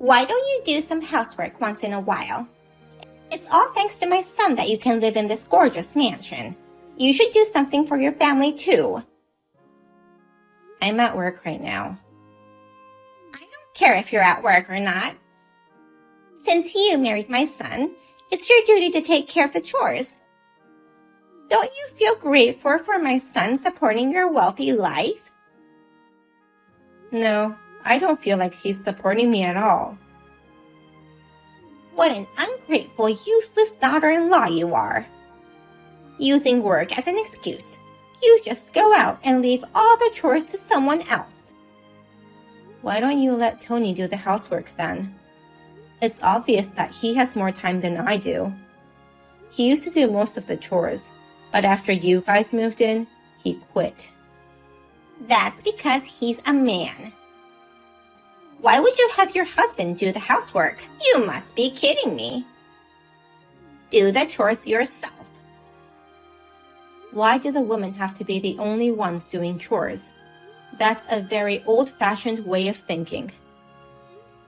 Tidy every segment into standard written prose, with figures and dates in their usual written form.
Why don't you do some housework once in a while? It's all thanks to my son that you can live in this gorgeous mansion. You should do something for your family too. I'm at work right now. I don't care if you're at work or not. Since you married my son, it's your duty to take care of the chores. Don't you feel grateful for my son supporting your wealthy life? No, I don't feel like he's supporting me at all. What an ungrateful, useless daughter-in-law you are. Using work as an excuse, you just go out and leave all the chores to someone else. Why don't you let Tony do the housework then? It's obvious that he has more time than I do. He used to do most of the chores, but after you guys moved in, he quit. That's because he's a man. Why would you have your husband do the housework? You must be kidding me. Do the chores yourself. Why do the women have to be the only ones doing chores? That's a very old-fashioned way of thinking.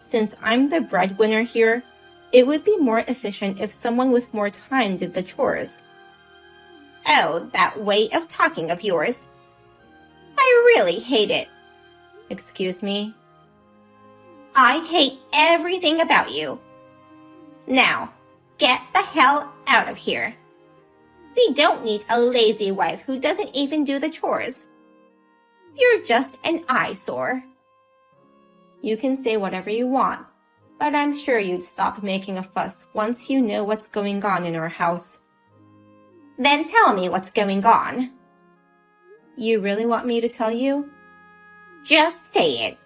Since I'm the breadwinner here, it would be more efficient if someone with more time did the chores. Oh, that way of talking of yours. I really hate it. Excuse me? I hate everything about you. Now, get the hell out of here. We don't need a lazy wife who doesn't even do the chores. You're just an eyesore. You can say whatever you want, but I'm sure you'd stop making a fuss once you know what's going on in our house. Then tell me what's going on. You really want me to tell you? Just say it.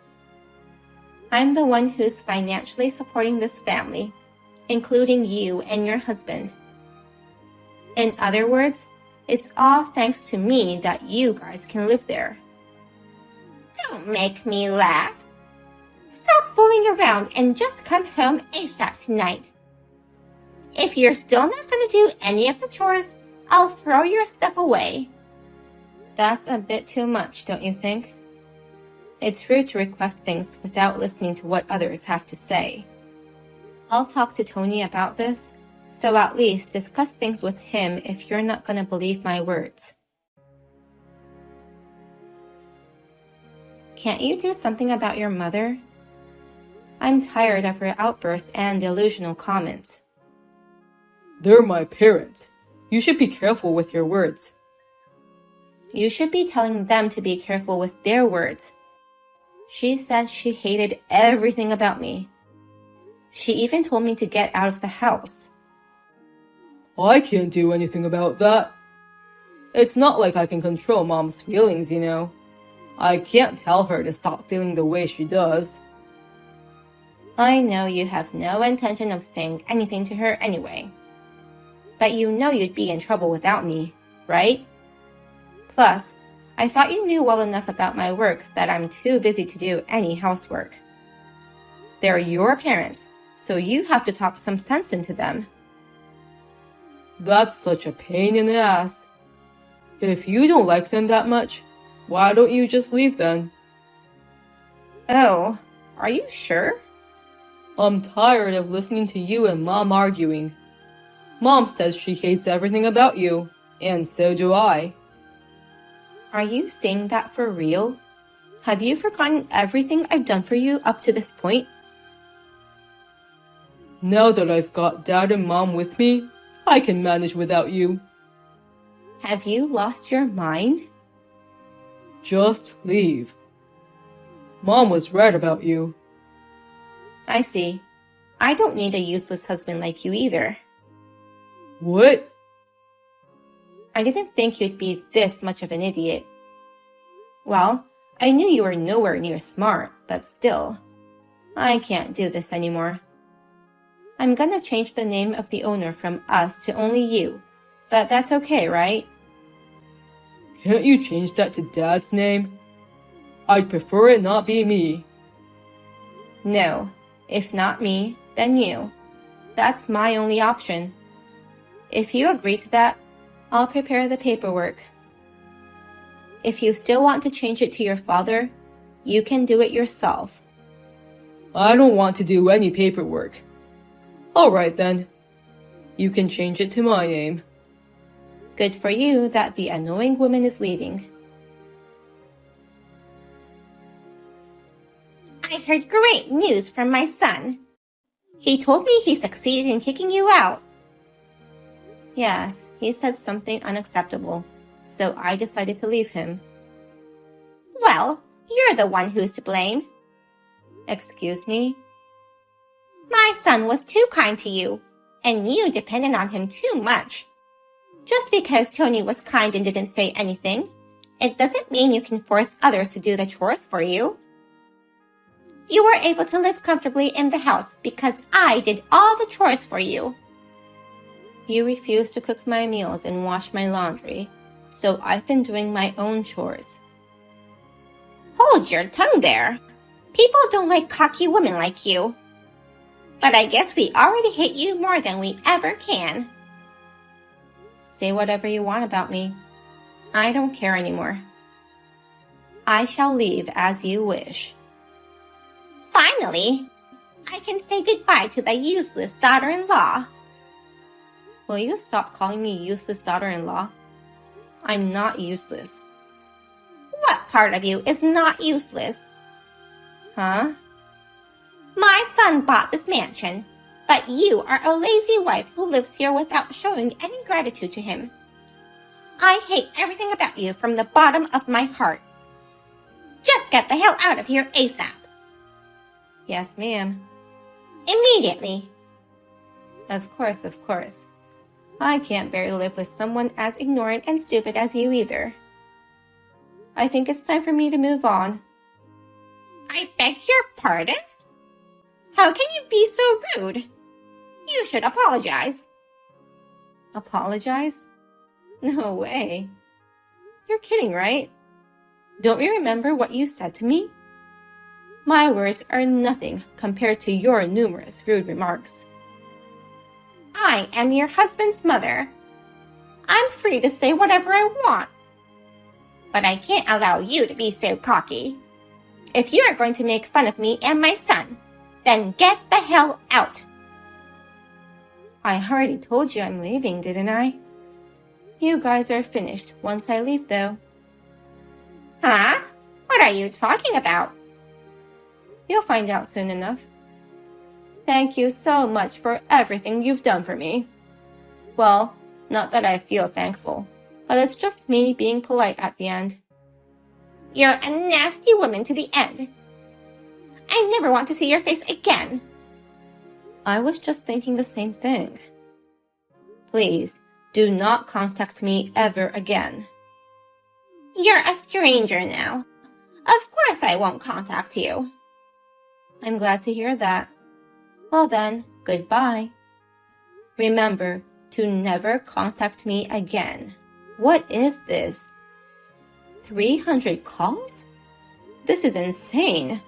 I'm the one who's financially supporting this family, including you and your husband. In other words, it's all thanks to me that you guys can live there. Don't make me laugh. Stop fooling around and just come home ASAP tonight. If you're still not going to do any of the chores, I'll throw your stuff away. That's a bit too much, don't you think? It's rude to request things without listening to what others have to say. I'll talk to Tony about this, so at least discuss things with him if you're not going to believe my words. Can't you do something about your mother? I'm tired of her outbursts and delusional comments. They're my parents. You should be careful with your words. You should be telling them to be careful with their words. She said she hated everything about me. She even told me to get out of the house. I can't do anything about that. It's not like I can control Mom's feelings, you know. I can't tell her to stop feeling the way she does. I know you have no intention of saying anything to her anyway. But you know you'd be in trouble without me, right? Plus, I thought you knew well enough about my work that I'm too busy to do any housework. They're your parents, so you have to talk some sense into them. That's such a pain in the ass. If you don't like them that much, why don't you just leave then? Oh, are you sure? I'm tired of listening to you and Mom arguing. Mom says she hates everything about you, and so do I. Are you saying that for real? Have you forgotten everything I've done for you up to this point? Now that I've got Dad and Mom with me, I can manage without you. Have you lost your mind? Just leave. Mom was right about you. I see. I don't need a useless husband like you either. What? I didn't think you'd be this much of an idiot. Well, I knew you were nowhere near smart, but still. I can't do this anymore. I'm gonna change the name of the owner from us to only you, but that's okay, right? Can't you change that to Dad's name? I'd prefer it not be me. No, if not me, then you. That's my only option. If you agree to that, I'll prepare the paperwork. If you still want to change it to your father, you can do it yourself. I don't want to do any paperwork. Alright then. You can change it to my name. Good for you that the annoying woman is leaving. I heard great news from my son. He told me he succeeded in kicking you out. Yes, he said something unacceptable, so I decided to leave him. Well, you're the one who's to blame. Excuse me? My son was too kind to you, and you depended on him too much. Just because Tony was kind and didn't say anything, it doesn't mean you can force others to do the chores for you. You were able to live comfortably in the house because I did all the chores for you. You refused to cook my meals and wash my laundry, so I've been doing my own chores. Hold your tongue there. People don't like cocky women like you. But I guess we already hate you more than we ever can. Say whatever you want about me. I don't care anymore. I shall leave as you wish. Finally, I can say goodbye to the useless daughter-in-law. Will you stop calling me useless daughter-in-law? I'm not useless. What part of you is not useless? Huh? My son bought this mansion, but you are a lazy wife who lives here without showing any gratitude to him. I hate everything about you from the bottom of my heart. Just get the hell out of here ASAP. Yes, ma'am. Immediately. Of course, of course. I can't bear to live with someone as ignorant and stupid as you either. I think it's time for me to move on. I beg your pardon? How can you be so rude? You should apologize. Apologize? No way. You're kidding, right? Don't you remember what you said to me? My words are nothing compared to your numerous rude remarks. I am your husband's mother. I'm free to say whatever I want. But I can't allow you to be so cocky. If you are going to make fun of me and my son, then get the hell out. I already told you I'm leaving, didn't I? You guys are finished once I leave, though. Huh? What are you talking about? You'll find out soon enough. Thank you so much for everything you've done for me. Well, not that I feel thankful, but it's just me being polite at the end. You're a nasty woman to the end. I never want to see your face again. I was just thinking the same thing. Please, do not contact me ever again. You're a stranger now. Of course I won't contact you. I'm glad to hear that. Well then, goodbye. Remember to never contact me again. What is this? 300 calls? This is insane.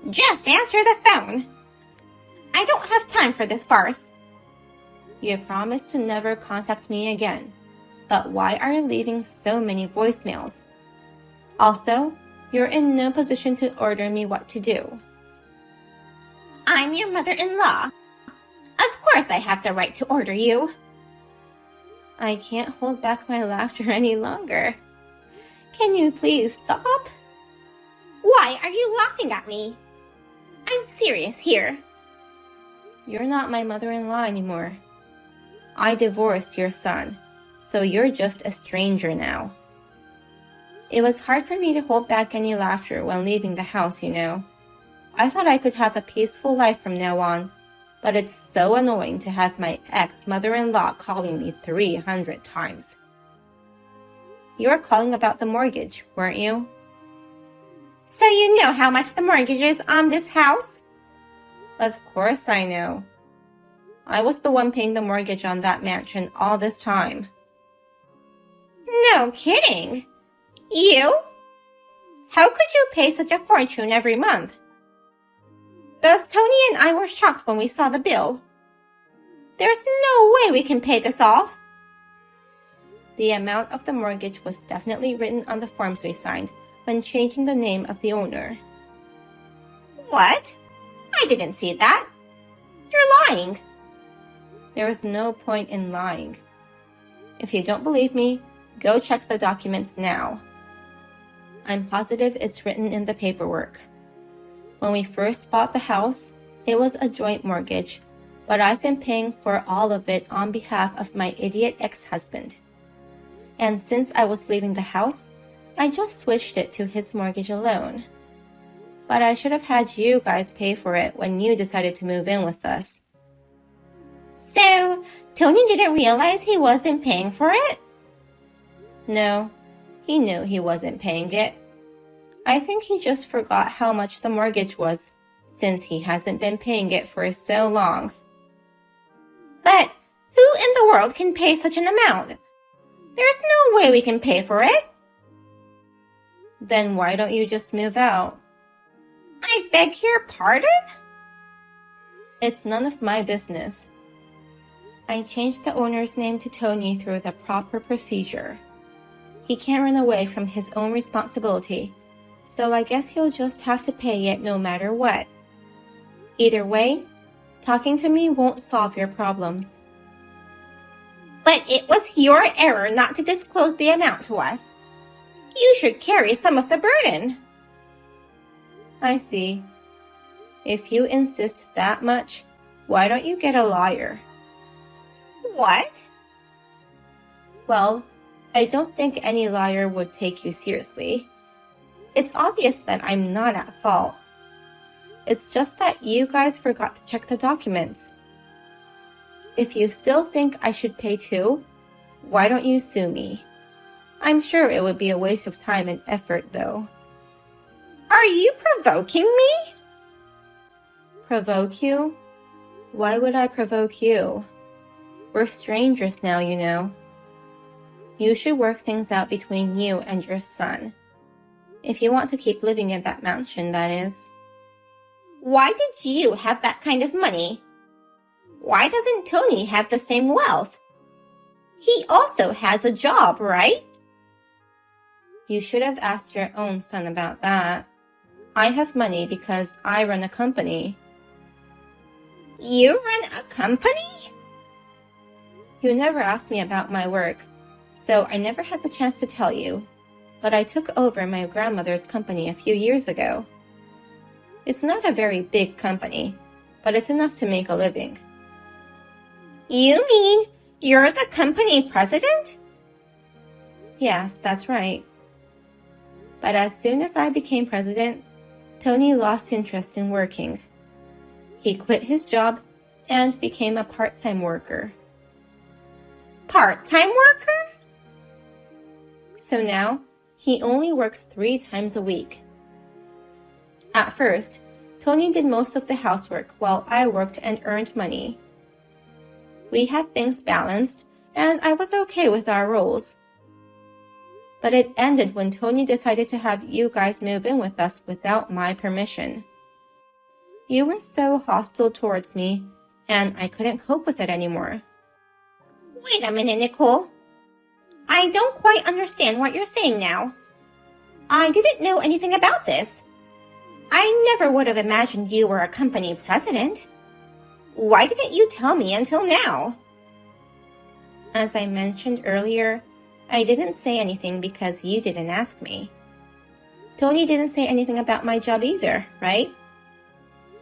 Just answer the phone. I don't have time for this farce. You promised to never contact me again, but why are you leaving so many voicemails? Also, you're in no position to order me what to do. I'm your mother-in-law. Of course I have the right to order you. I can't hold back my laughter any longer. Can you please stop? Why are you laughing at me? I'm serious here. You're not my mother-in-law anymore. I divorced your son, so you're just a stranger now. It was hard for me to hold back any laughter when leaving the house, you know. I thought I could have a peaceful life from now on, but it's so annoying to have my ex-mother-in-law calling me 300 times. You were calling about the mortgage, weren't you? So you know how much the mortgage is on this house? Of course I know. I was the one paying the mortgage on that mansion all this time. No kidding. You? How could you pay such a fortune every month? Both Tony and I were shocked when we saw the bill. There's no way we can pay this off. The amount of the mortgage was definitely written on the forms we signed when changing the name of the owner. What? I didn't see that. You're lying. There is no point in lying. If you don't believe me, go check the documents now. I'm positive it's written in the paperwork. When we first bought the house, it was a joint mortgage, but I've been paying for all of it on behalf of my idiot ex-husband. And since I was leaving the house, I just switched it to his mortgage alone. But I should have had you guys pay for it when you decided to move in with us. So, Tony didn't realize he wasn't paying for it? No, he knew he wasn't paying it. I think he just forgot how much the mortgage was, since he hasn't been paying it for so long. But who in the world can pay such an amount? There's no way we can pay for it. Then why don't you just move out? I beg your pardon? It's none of my business. I changed the owner's name to Tony through the proper procedure. He can't run away from his own responsibility, so I guess he'll just have to pay it no matter what. Either way, talking to me won't solve your problems. But it was your error not to disclose the amount to us. You should carry some of the burden. I see. If you insist that much, why don't you get a lawyer? What? Well, I don't think any lawyer would take you seriously. It's obvious that I'm not at fault. It's just that you guys forgot to check the documents. If you still think I should pay too, why don't you sue me? I'm sure it would be a waste of time and effort, though. Are you provoking me? Provoke you? Why would I provoke you? We're strangers now, you know. You should work things out between you and your son. If you want to keep living in that mansion, that is. Why did you have that kind of money? Why doesn't Tony have the same wealth? He also has a job, right? You should have asked your own son about that. I have money because I run a company. You run a company? You never asked me about my work, so I never had the chance to tell you. But I took over my grandmother's company a few years ago. It's not a very big company, but it's enough to make a living. You mean you're the company president? Yes, that's right. But as soon as I became president, Tony lost interest in working. He quit his job and became a part-time worker. Part-time worker? So now, he only works 3 times a week. At first, Tony did most of the housework while I worked and earned money. We had things balanced, and I was okay with our roles. But it ended when Tony decided to have you guys move in with us without my permission. You were so hostile towards me, and I couldn't cope with it anymore. Wait a minute, Nicole. I don't quite understand what you're saying now. I didn't know anything about this. I never would have imagined you were a company president. Why didn't you tell me until now? As I mentioned earlier, I didn't say anything because you didn't ask me. Tony didn't say anything about my job either, right?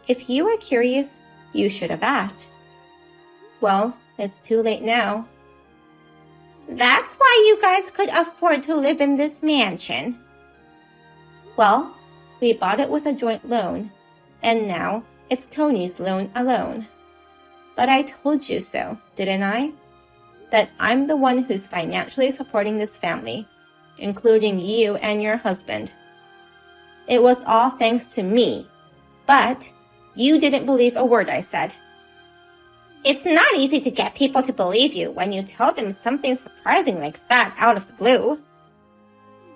If you were curious, you should have asked. Well, it's too late now. That's why you guys could afford to live in this mansion. Well, we bought it with a joint loan, and now it's Tony's loan alone. But I told you so, didn't I? That I'm the one who's financially supporting this family, including you and your husband. It was all thanks to me, but you didn't believe a word I said. It's not easy to get people to believe you when you tell them something surprising like that out of the blue.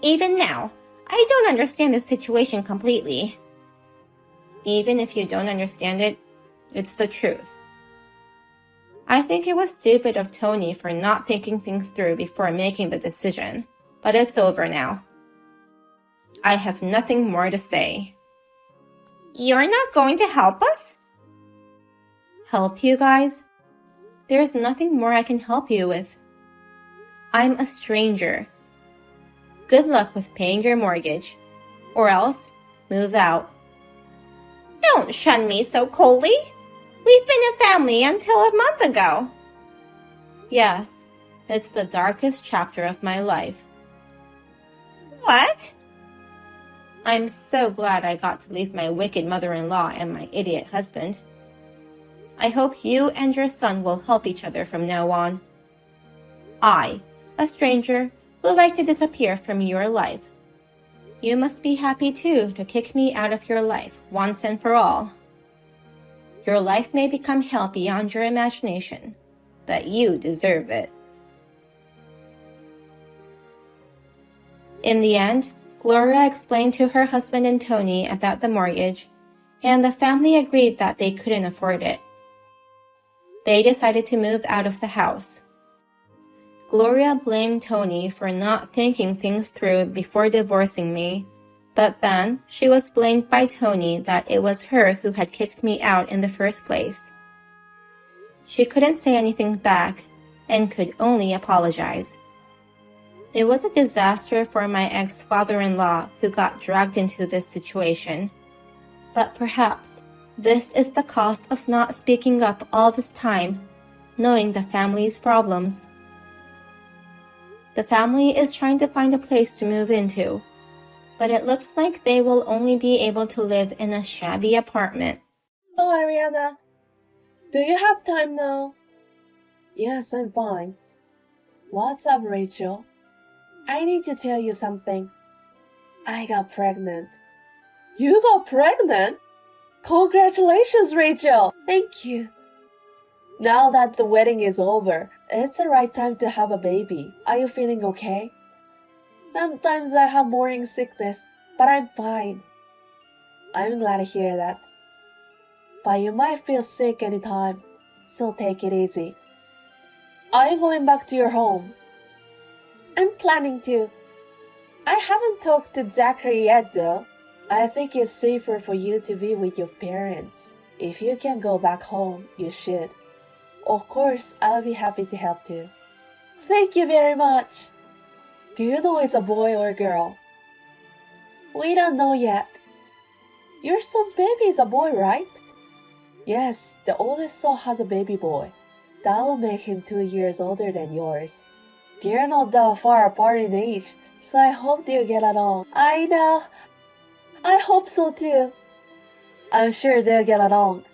Even now, I don't understand this situation completely. Even if you don't understand it, it's the truth. I think it was stupid of Tony for not thinking things through before making the decision, but it's over now. I have nothing more to say. You're not going to help us? Help you guys? There's nothing more I can help you with. I'm a stranger. Good luck with paying your mortgage. Or else, move out. Don't shun me so coldly. We've been a family until a month ago. Yes, it's the darkest chapter of my life. What? I'm so glad I got to leave my wicked mother-in-law and my idiot husband. I hope you and your son will help each other from now on. I, a stranger, would like to disappear from your life. You must be happy too to kick me out of your life once and for all. Your life may become hell beyond your imagination, but you deserve it. In the end, Gloria explained to her husband and Tony about the mortgage, and the family agreed that they couldn't afford it. They decided to move out of the house. Gloria blamed Tony for not thinking things through before divorcing me, but then she was blamed by Tony that it was her who had kicked me out in the first place. She couldn't say anything back and could only apologize. It was a disaster for my ex-father-in-law who got dragged into this situation. But perhaps this is the cost of not speaking up all this time, knowing the family's problems. The family is trying to find a place to move into, but it looks like they will only be able to live in a shabby apartment. Oh, Ariana, do you have time now? Yes, I'm fine. What's up, Rachel? I need to tell you something. I got pregnant. You got pregnant? Congratulations, Rachel! Thank you. Now that the wedding is over, it's the right time to have a baby. Are you feeling okay? Sometimes I have morning sickness, but I'm fine. I'm glad to hear that. But you might feel sick anytime, so take it easy. Are you going back to your home? I'm planning to. I haven't talked to Zachary yet though. I think it's safer for you to be with your parents. If you can go back home, you should. Of course, I'll be happy to help too. Thank you very much. Do you know it's a boy or a girl? We don't know yet. Your son's baby is a boy, right? Yes, the oldest son has a baby boy. That will make him 2 years older than yours. They're not that far apart in age, so I hope they'll get along. I know. I hope so too. I'm sure they'll get along.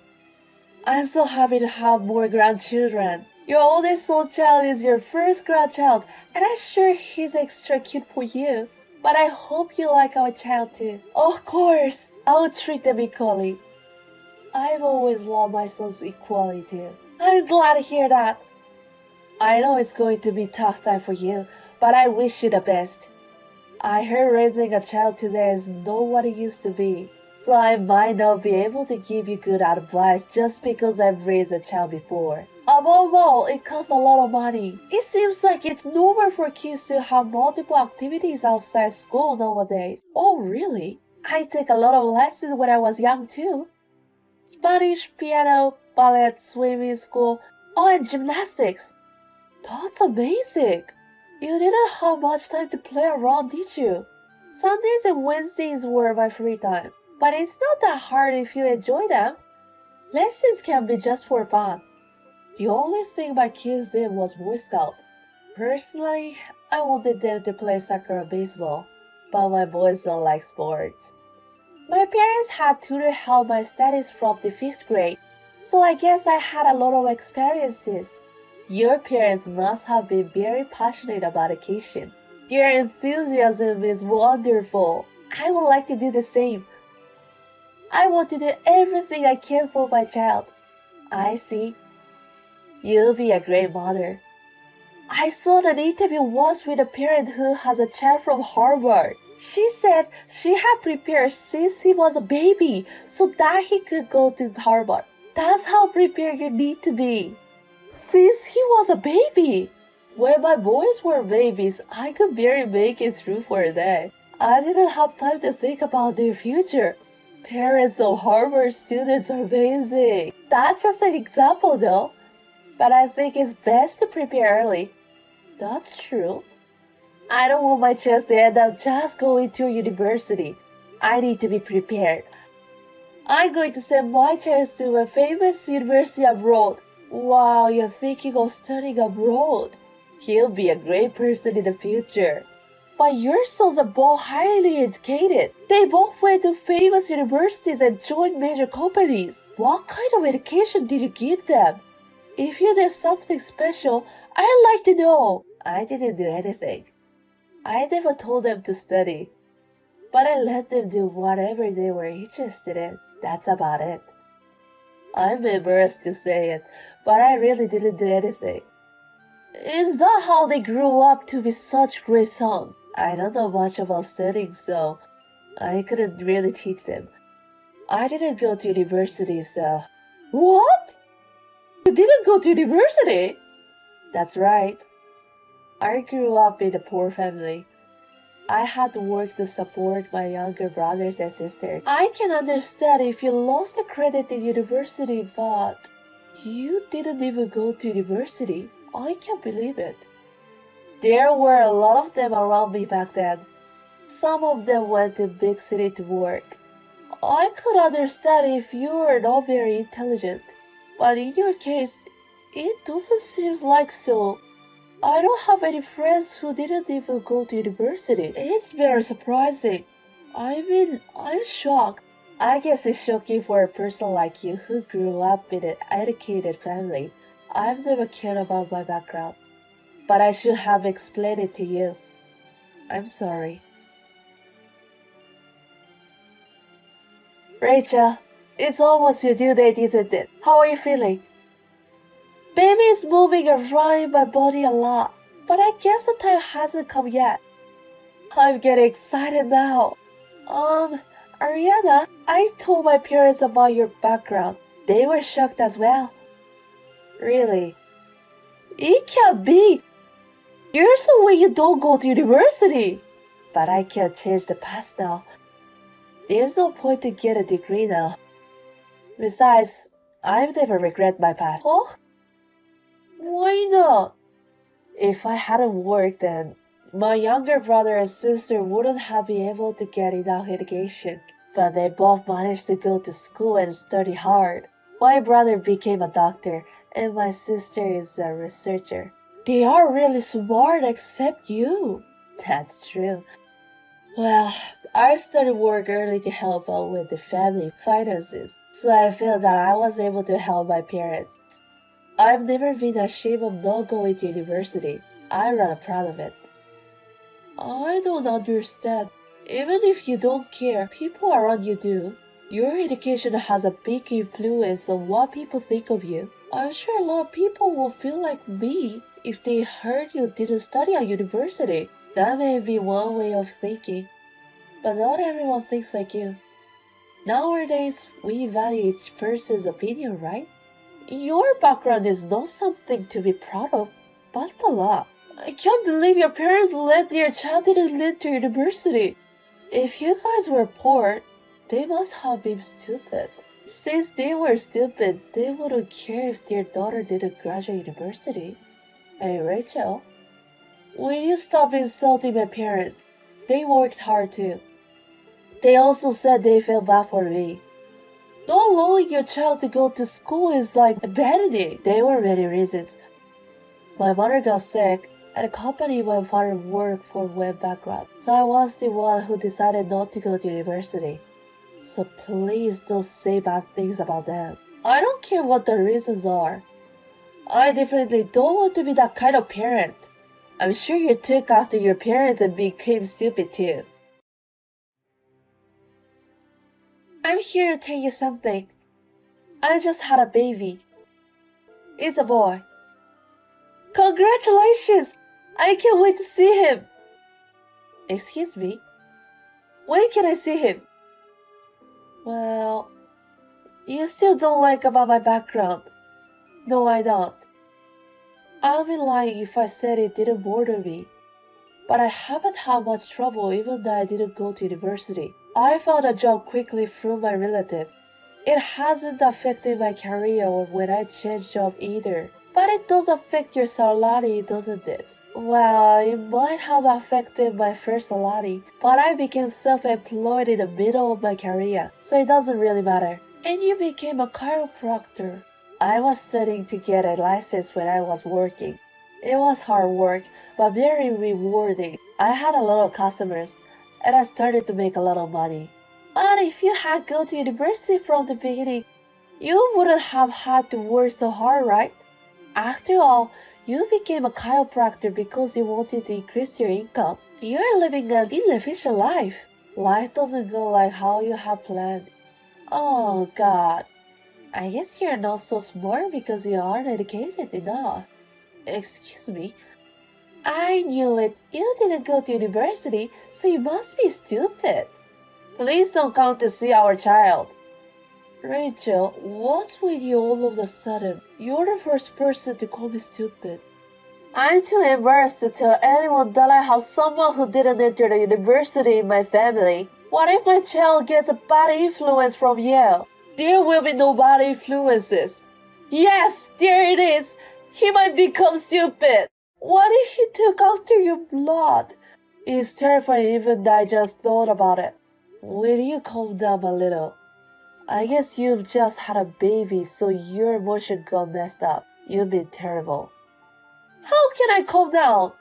I'm so happy to have more grandchildren. Your oldest son child is your first grandchild, and I'm sure he's extra cute for you. But I hope you like our child too. Of course, I will treat them equally. I've always loved my son's equality too. I'm glad to hear that. I know it's going to be a tough time for you, but I wish you the best. I heard raising a child today is not what it used to be, so I might not be able to give you good advice just because I've raised a child before. Above all, it costs a lot of money. It seems like it's normal for kids to have multiple activities outside school nowadays. Oh, really? I took a lot of lessons when I was young too. Spanish, piano, ballet, swimming school, and gymnastics. That's amazing. You didn't have much time to play around, did you? Sundays and Wednesdays were my free time, but it's not that hard if you enjoy them. Lessons can be just for fun. The only thing my kids did was Boy Scout. Personally, I wanted them to play soccer or baseball, but my boys don't like sports. My parents had tutor help my studies from the 5th grade, so I guess I had a lot of experiences. Your parents must have been very passionate about education. Their enthusiasm is wonderful. I would like to do the same. I want to do everything I can for my child. I see. You'll be a great mother. I saw an interview once with a parent who has a child from Harvard. She said she had prepared since he was a baby so that he could go to Harvard. That's how prepared you need to be. Since he was a baby. When my boys were babies, I could barely make it through for a day. I didn't have time to think about their future. Parents of Harvard students are amazing. That's just an example though. But I think it's best to prepare early. That's true. I don't want my child to end up just going to university. I need to be prepared. I'm going to send my child to a famous university abroad. Wow, you're thinking of studying abroad. He'll be a great person in the future. But your sons are both highly educated. They both went to famous universities and joined major companies. What kind of education did you give them? If you did something special, I'd like to know. I didn't do anything. I never told them to study. But I let them do whatever they were interested in. That's about it. I'm embarrassed to say it, but I really didn't do anything. Is that how they grew up to be such great sons? I don't know much about studying, so I couldn't really teach them. I didn't go to university, so... What? You didn't go to university? That's right. I grew up in a poor family. I had to work to support my younger brothers and sisters. I can understand if you lost the credit in university, but you didn't even go to university. I can't believe it. There were a lot of them around me back then. Some of them went to big city to work. I could understand if you were not very intelligent, but in your case, it doesn't seem like so. I don't have any friends who didn't even go to university. It's very surprising. I'm shocked. I guess it's shocking for a person like you who grew up in an educated family. I've never cared about my background, but I should have explained it to you. I'm sorry. Rachel, it's almost your due date, isn't it? How are you feeling? Baby is moving around in my body a lot, but I guess the time hasn't come yet. I'm getting excited now. Ariana, I told my parents about your background. They were shocked as well. Really? It can't be. There's no way you don't go to university. But I can't change the past now. There's no point to get a degree now. Besides, I've never regret my past. Oh? Why not? If I hadn't worked then, my younger brother and sister wouldn't have been able to get enough education. But they both managed to go to school and study hard. My brother became a doctor, and my sister is a researcher. They are really smart except you. That's true. Well, I started work early to help out with the family finances, so I feel that I was able to help my parents. I've never been ashamed of not going to university. I'm rather proud of it. I don't understand. Even if you don't care, people around you do. Your education has a big influence on what people think of you. I'm sure a lot of people will feel like me if they heard you didn't study at university. That may be one way of thinking, but not everyone thinks like you. Nowadays, we value each person's opinion, right? Your background is not something to be proud of, but a lot. I can't believe your parents let their child didn't get to university. If you guys were poor, they must have been stupid. Since they were stupid, they wouldn't care if their daughter didn't graduate university. Hey, Rachel, will you stop insulting my parents? They worked hard too. They also said they felt bad for me. Not allowing your child to go to school is like abandoning. There were many reasons. My mother got sick, and the company my father worked for went bankrupt. So I was the one who decided not to go to university. So please don't say bad things about them. I don't care what the reasons are. I definitely don't want to be that kind of parent. I'm sure you took after your parents and became stupid too. I'm here to tell you something. I just had a baby. It's a boy. Congratulations! I can't wait to see him. Excuse me? When can I see him? Well, you still don't like about my background. No, I don't. I'll be lying if I said it didn't bother me. But I haven't had much trouble even though I didn't go to university. I found a job quickly through my relative. It hasn't affected my career or when I changed job either. But it does affect your salary, doesn't it? Well, it might have affected my first salary, but I became self-employed in the middle of my career, so it doesn't really matter. And you became a chiropractor. I was studying to get a license when I was working. It was hard work, but very rewarding. I had a lot of customers, and I started to make a lot of money. But if you had gone to university from the beginning, you wouldn't have had to work so hard, right? After all, you became a chiropractor because you wanted to increase your income. You're living an inefficient life. Life doesn't go like how you have planned. Oh God, I guess you're not so smart because you aren't educated enough. Excuse me. I knew it. You didn't go to university, so you must be stupid. Please don't come to see our child. Rachel, what's with you all of a sudden? You're the first person to call me stupid. I'm too embarrassed to tell anyone that I have someone who didn't enter the university in my family. What if my child gets a bad influence from Yale? There will be no bad influences. Yes, there it is. He might become stupid. What if he took after your blood? It's terrifying even that I just thought about it. Will you calm down a little? I guess you've just had a baby, so your emotion got messed up. You've been terrible. How can I calm down?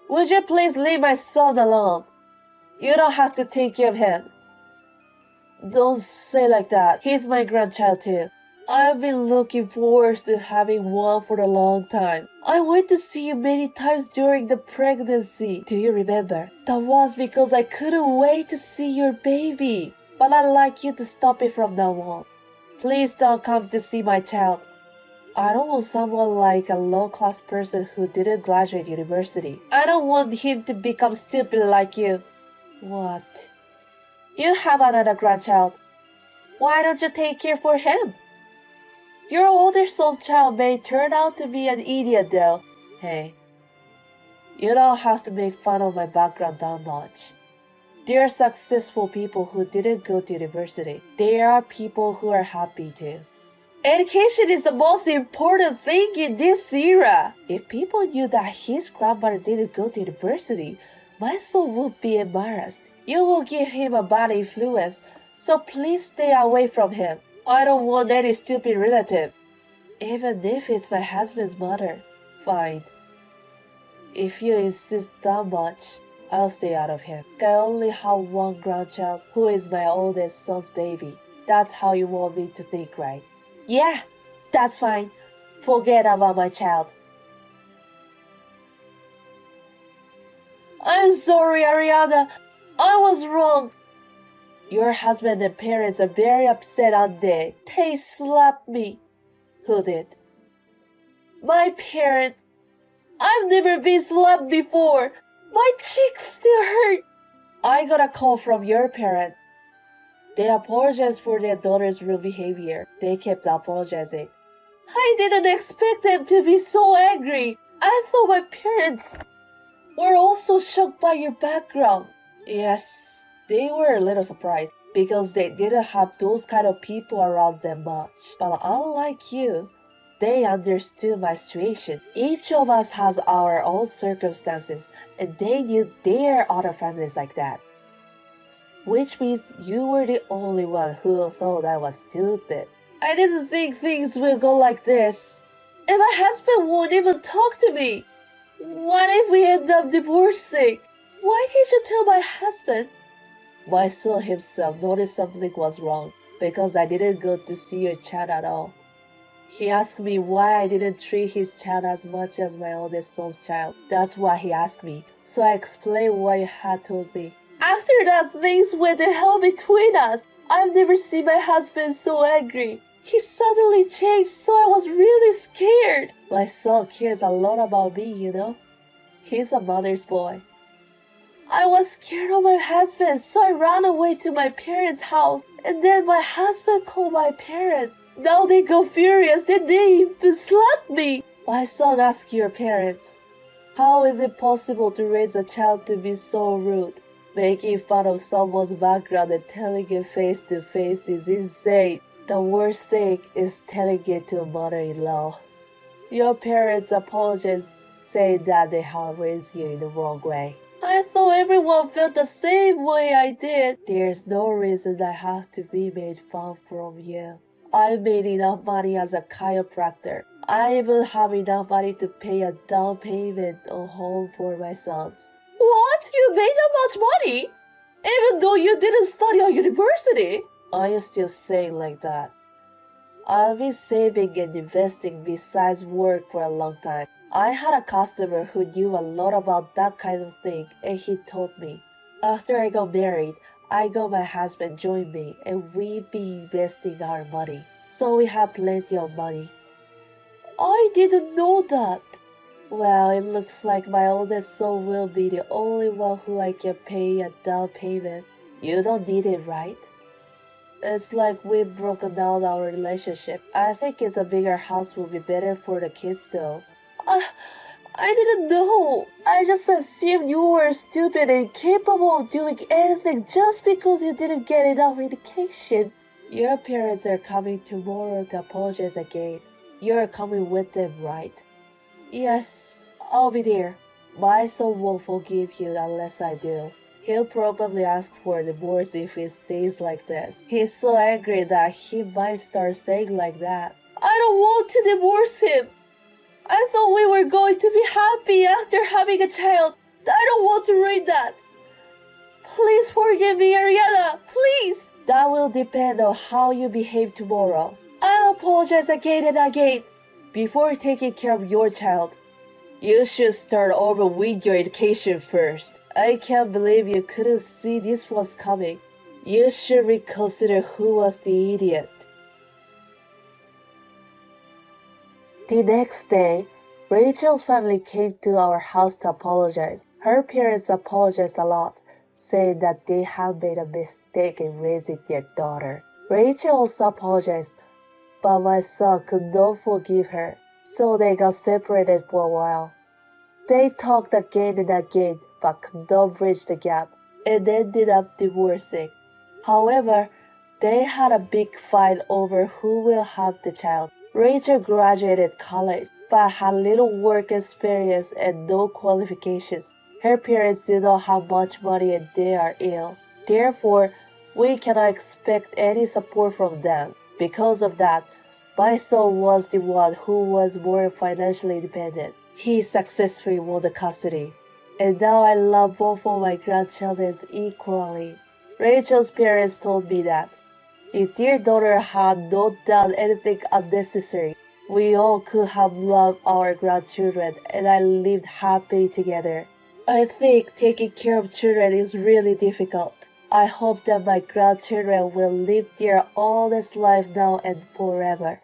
Would you please leave my son alone? You don't have to take care of him. Don't say like that. He's my grandchild too. I've been looking forward to having one for a long time. I went to see you many times during the pregnancy. Do you remember? That was because I couldn't wait to see your baby. But I'd like you to stop it from now on. Please don't come to see my child. I don't want someone like a low-class person who didn't graduate university. I don't want him to become stupid like you. What? You have another grandchild. Why don't you take care for him? Your older son's child may turn out to be an idiot though. Hey, you don't have to make fun of my background that much. There are successful people who didn't go to university. There are people who are happy too. Education is the most important thing in this era. If people knew that his grandmother didn't go to university, my son would be embarrassed. You will give him a bad influence, so please stay away from him. I don't want any stupid relative. Even if it's my husband's mother. Fine. If you insist that much, I'll stay out of him. I only have one grandchild who is my oldest son's baby. That's how you want me to think, right? Yeah, that's fine. Forget about my child. I'm sorry, Ariana. I was wrong. Your husband and parents are very upset on day. They slapped me. Who did? My parents. I've never been slapped before. My cheeks still hurt. I got a call from your parents. They apologized for their daughter's rude behavior. They kept apologizing. I didn't expect them to be so angry. I thought my parents were also shocked by your background. Yes, they were a little surprised because they didn't have those kind of people around them much. But unlike you, they understood my situation. Each of us has our own circumstances, and they knew there are other families like that. Which means you were the only one who thought I was stupid. I didn't think things would go like this. And my husband won't even talk to me. What if we end up divorcing? Why did you tell my husband? My son himself noticed something was wrong because I didn't go to see your child at all. He asked me why I didn't treat his child as much as my oldest son's child. That's why he asked me, so I explained what you had told me. After that, things went to hell between us. I've never seen my husband so angry. He suddenly changed, so I was really scared. My son cares a lot about me, you know. He's a mother's boy. I was scared of my husband, so I ran away to my parents' house. And then my husband called my parents. Now they got furious, then they even slapped me. My son asked your parents, how is it possible to raise a child to be so rude? Making fun of someone's background and telling it face to face is insane. The worst thing is telling it to a mother-in-law. Your parents apologize, saying that they have raised you in the wrong way. I thought everyone felt the same way I did. There's no reason I have to be made fun from you. I made enough money as a chiropractor. I even have enough money to pay a down payment on home for my sons. What? You made that much money? Even though you didn't study at university? Are you still saying like that? I've been saving and investing besides work for a long time. I had a customer who knew a lot about that kind of thing, and he told me. After I got married, I got my husband join me, and we've been investing our money. So we have plenty of money. I didn't know that. Well, it looks like my oldest son will be the only one who I can pay a down payment. You don't need it, right? It's like we've broken down our relationship. I think it's a bigger house will be better for the kids though. I didn't know. I just assumed you were stupid and incapable of doing anything just because you didn't get enough education. Your parents are coming tomorrow to apologize again. You're coming with them, right? Yes, I'll be there. My son won't forgive you unless I do. He'll probably ask for a divorce if it stays like this. He's so angry that he might start saying like that. I don't want to divorce him. I thought we were going to be happy after having a child. I don't want to ruin that. Please forgive me, Ariana. Please. That will depend on how you behave tomorrow. I'll apologize again and again. Before taking care of your child, you should start over with your education first. I can't believe you couldn't see this was coming. You should reconsider who was the idiot. The next day, Rachel's family came to our house to apologize. Her parents apologized a lot, saying that they had made a mistake in raising their daughter. Rachel also apologized, but my son could not forgive her, so they got separated for a while. They talked again and again, but could not bridge the gap, and ended up divorcing. However, they had a big fight over who will have the child. Rachel graduated college, but had little work experience and no qualifications. Her parents do not have much money and they are ill. Therefore, we cannot expect any support from them. Because of that, my son was the one who was more financially independent. He successfully won the custody. And now I love both of my grandchildren equally. Rachel's parents told me that if their daughter had not done anything unnecessary, we all could have loved our grandchildren and I lived happily together. I think taking care of children is really difficult. I hope that my grandchildren will live their honest life now and forever.